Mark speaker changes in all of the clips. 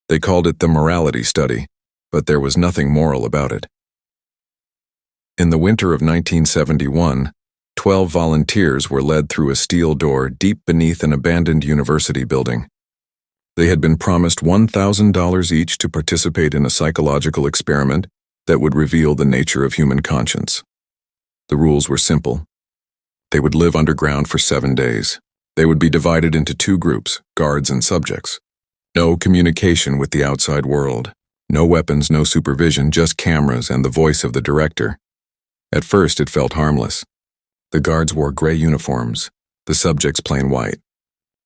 Speaker 1: They called it the morality study, but there was nothing moral about it. In the winter of 1971, 12 volunteers were led through a steel door deep beneath an abandoned university building. They had been promised $1,000 each to participate in a psychological experiment that would reveal the nature of human conscience. The rules were simple. They would live underground for 7 days. They would be divided into 2 groups, guards and subjects. No communication with the outside world. No weapons, no supervision, just cameras and the voice of the director. At first, it felt harmless. The guards wore gray uniforms, the subjects plain white.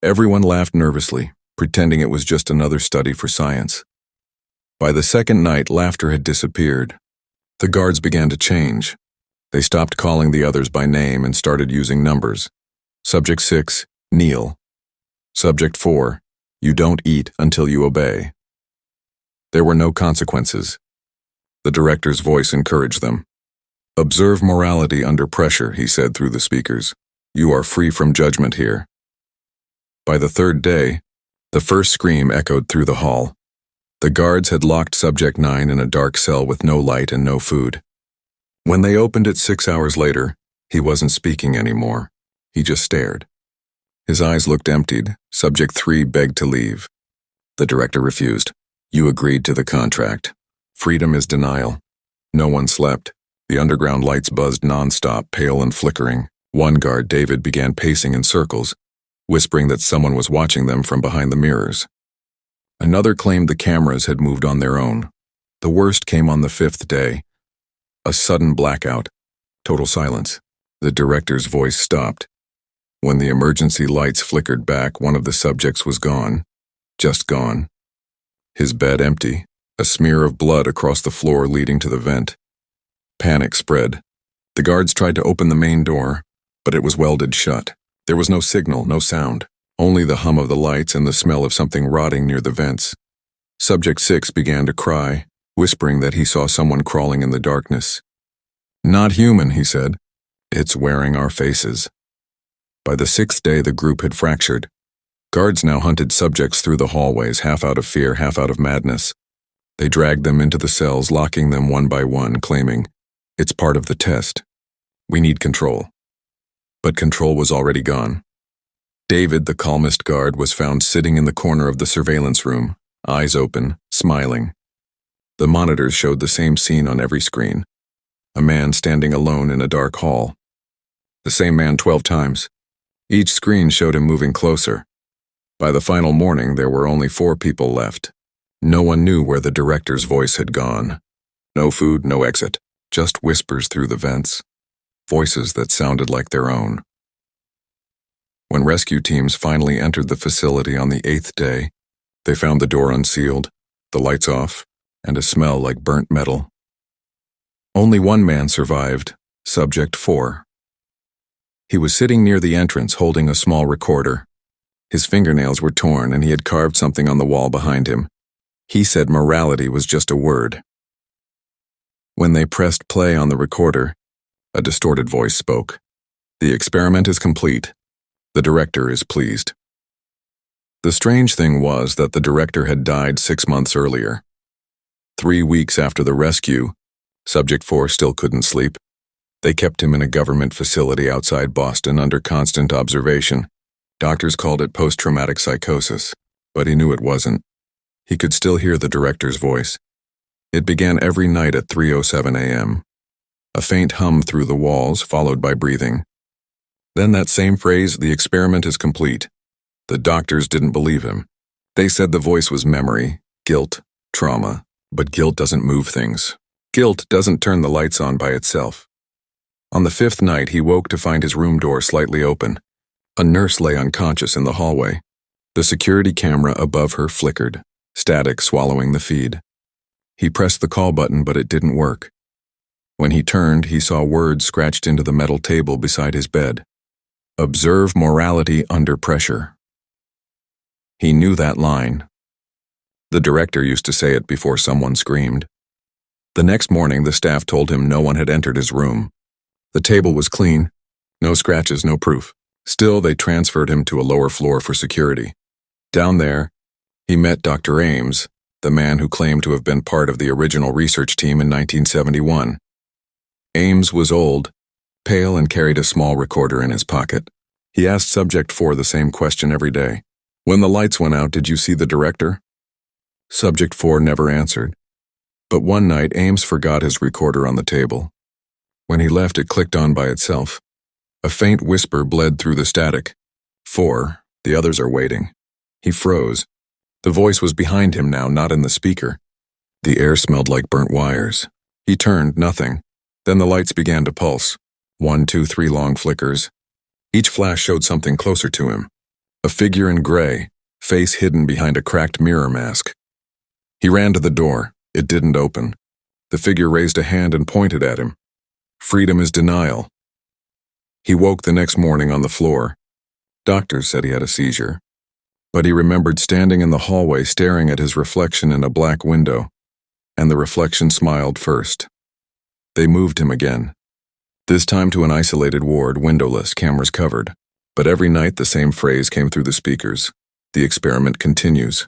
Speaker 1: Everyone laughed nervously, pretending it was just another study for science. By the second night, laughter had disappeared. The guards began to change. They stopped calling the others by name and started using numbers. Subject 6, kneel. Subject 4, you don't eat until you obey. There were no consequences. The director's voice encouraged them. Observe morality under pressure, he said through the speakers. You are free from judgment here. By the 3rd day, the first scream echoed through the hall. The guards had locked Subject 9 in a dark cell with no light and no food. When they opened it 6 hours later, he wasn't speaking anymore. He just stared. His eyes looked emptied. Subject 3 begged to leave. The director refused. You agreed to the contract. Freedom is denial. No one slept. The underground lights buzzed non-stop, pale and flickering. One guard, David, began pacing in circles, whispering that someone was watching them from behind the mirrors. Another claimed the cameras had moved on their own. The worst came on the 5th day. A sudden blackout. Total silence. The director's voice stopped. When the emergency lights flickered back, one of the subjects was gone. Just gone. His bed empty, a smear of blood across the floor leading to the vent. Panic spread. The guards tried to open the main door, but it was welded shut. There was no signal, no sound, only the hum of the lights and the smell of something rotting near the vents. Subject 6 began to cry, whispering that he saw someone crawling in the darkness. Not human, he said. It's wearing our faces. By the 6th day, the group had fractured. Guards now hunted subjects through the hallways, half out of fear, half out of madness. They dragged them into the cells, locking them one by one, claiming, it's part of the test. We need control. But control was already gone. David, the calmest guard, was found sitting in the corner of the surveillance room, eyes open, smiling. The monitors showed the same scene on every screen. A man standing alone in a dark hall. The same man 12 times. Each screen showed him moving closer. By the final morning, there were only 4 people left. No one knew where the director's voice had gone. No food, no exit. Just whispers through the vents, voices that sounded like their own. When rescue teams finally entered the facility on the 8th day, they found the door unsealed, the lights off, and a smell like burnt metal. Only one man survived, Subject 4. He was sitting near the entrance holding a small recorder. His fingernails were torn and he had carved something on the wall behind him. He said morality was just a word. When they pressed play on the recorder, a distorted voice spoke. The experiment is complete. The director is pleased. The strange thing was that the director had died 6 months earlier. 3 weeks after the rescue, Subject 4 still couldn't sleep. They kept him in a government facility outside Boston under constant observation. Doctors called it post-traumatic psychosis, but he knew it wasn't. He could still hear the director's voice. It began every night at 3:07 a.m. A faint hum through the walls, followed by breathing. Then that same phrase, the experiment is complete. The doctors didn't believe him. They said the voice was memory, guilt, trauma, but guilt doesn't move things. Guilt doesn't turn the lights on by itself. On the 5th night, he woke to find his room door slightly open. A nurse lay unconscious in the hallway. The security camera above her flickered, static swallowing the feed. He pressed the call button, but it didn't work. When he turned, he saw words scratched into the metal table beside his bed. Observe morality under pressure. He knew that line. The director used to say it before someone screamed. The next morning, the staff told him no one had entered his room. The table was clean. No scratches, no proof. Still, they transferred him to a lower floor for security. Down there, he met Dr. Ames, the man who claimed to have been part of the original research team in 1971. Ames was old, pale, and carried a small recorder in his pocket. He asked Subject 4 the same question every day. "When the lights went out, did you see the director?" Subject 4 never answered. But one night, Ames forgot his recorder on the table. When he left, it clicked on by itself. A faint whisper bled through the static. "4, the others are waiting." He froze. The voice was behind him now, not in the speaker. The air smelled like burnt wires. He turned, nothing. Then the lights began to pulse. 1, 2, 3 long flickers. Each flash showed something closer to him. A figure in gray, face hidden behind a cracked mirror mask. He ran to the door. It didn't open. The figure raised a hand and pointed at him. Freedom is denial. He woke the next morning on the floor. Doctors said he had a seizure. But he remembered standing in the hallway staring at his reflection in a black window. And the reflection smiled first. They moved him again. This time to an isolated ward, windowless, cameras covered. But every night the same phrase came through the speakers. The experiment continues.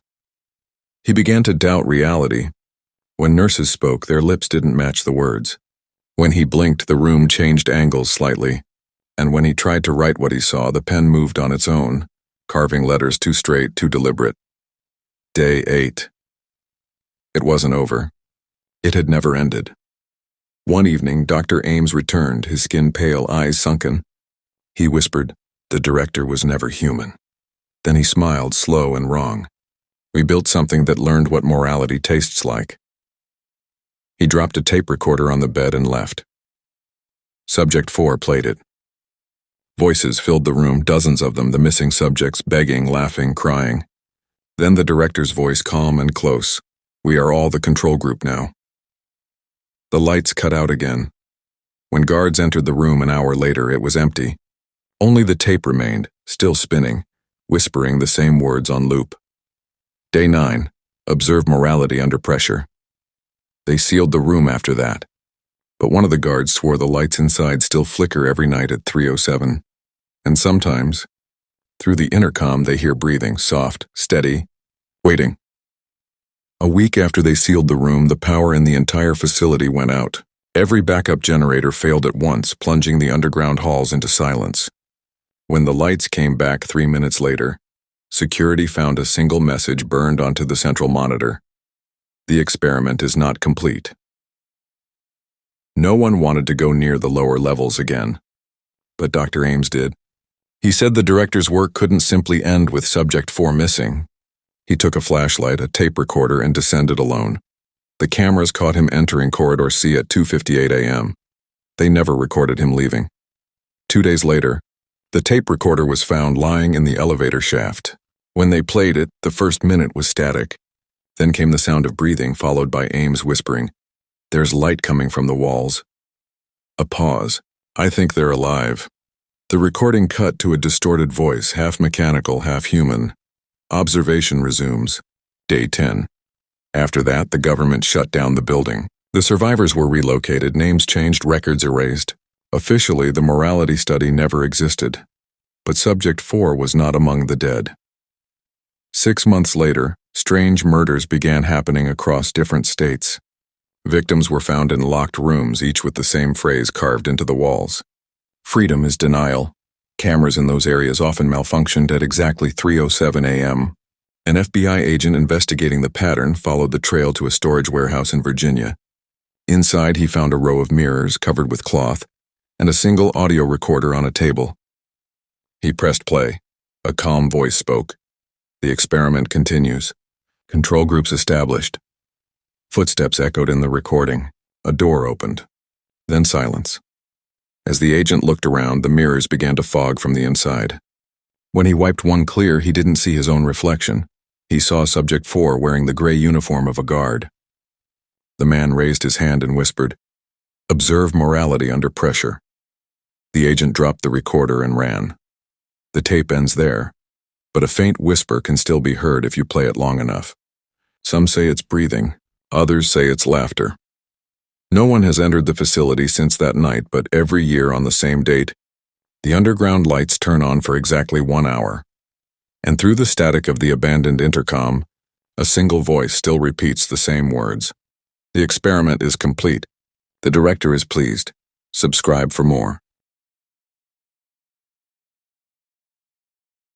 Speaker 1: He began to doubt reality. When nurses spoke, their lips didn't match the words. When he blinked, the room changed angles slightly. And when he tried to write what he saw, the pen moved on its own, carving letters too straight, too deliberate. Day 8. It wasn't over. It had never ended. One evening, Dr. Ames returned, his skin pale, eyes sunken. He whispered, "The director was never human." Then he smiled, slow and wrong. "We built something that learned what morality tastes like." He dropped a tape recorder on the bed and left. Subject 4 played it. Voices filled the room, dozens of them, the missing subjects, begging, laughing, crying. Then the director's voice, calm and close. "We are all the control group now." The lights cut out again. When guards entered the room an hour later, it was empty. Only the tape remained, still spinning, whispering the same words on loop. Day 9. Observe morality under pressure. They sealed the room after that. But one of the guards swore the lights inside still flicker every night at 3:07. And sometimes, through the intercom, they hear breathing, soft, steady, waiting. A week after they sealed the room, the power in the entire facility went out. Every backup generator failed at once, plunging the underground halls into silence. When the lights came back 3 minutes later, security found a single message burned onto the central monitor. The experiment is not complete. No one wanted to go near the lower levels again. But Dr. Ames did. He said the director's work couldn't simply end with Subject 4 missing. He took a flashlight, a tape recorder, and descended alone. The cameras caught him entering Corridor C at 2:58 a.m. They never recorded him leaving. 2 days later, the tape recorder was found lying in the elevator shaft. When they played it, the first minute was static. Then came the sound of breathing, followed by Ames whispering, "There's light coming from the walls." A pause. "I think they're alive." The recording cut to a distorted voice, half mechanical, half human. Observation resumes. Day 10. After that, the government shut down the building. The survivors were relocated, names changed, records erased. Officially, the morality study never existed. But Subject 4 was not among the dead. 6 months later, strange murders began happening across different states. Victims were found in locked rooms, each with the same phrase carved into the walls. Freedom is denial. Cameras in those areas often malfunctioned at exactly 3:07 a.m. An FBI agent investigating the pattern followed the trail to a storage warehouse in Virginia. Inside, he found a row of mirrors covered with cloth and a single audio recorder on a table. He pressed play. A calm voice spoke. The experiment continues. Control groups established. Footsteps echoed in the recording. A door opened. Then silence. As the agent looked around, the mirrors began to fog from the inside. When he wiped one clear, he didn't see his own reflection. He saw Subject 4 wearing the gray uniform of a guard. The man raised his hand and whispered, "Observe morality under pressure." The agent dropped the recorder and ran. The tape ends there, but a faint whisper can still be heard if you play it long enough. Some say it's breathing, others say it's laughter. No one has entered the facility since that night, but every year on the same date, the underground lights turn on for exactly 1 hour. And through the static of the abandoned intercom, A single voice still repeats the same words. The experiment is complete. The director is pleased. Subscribe for more.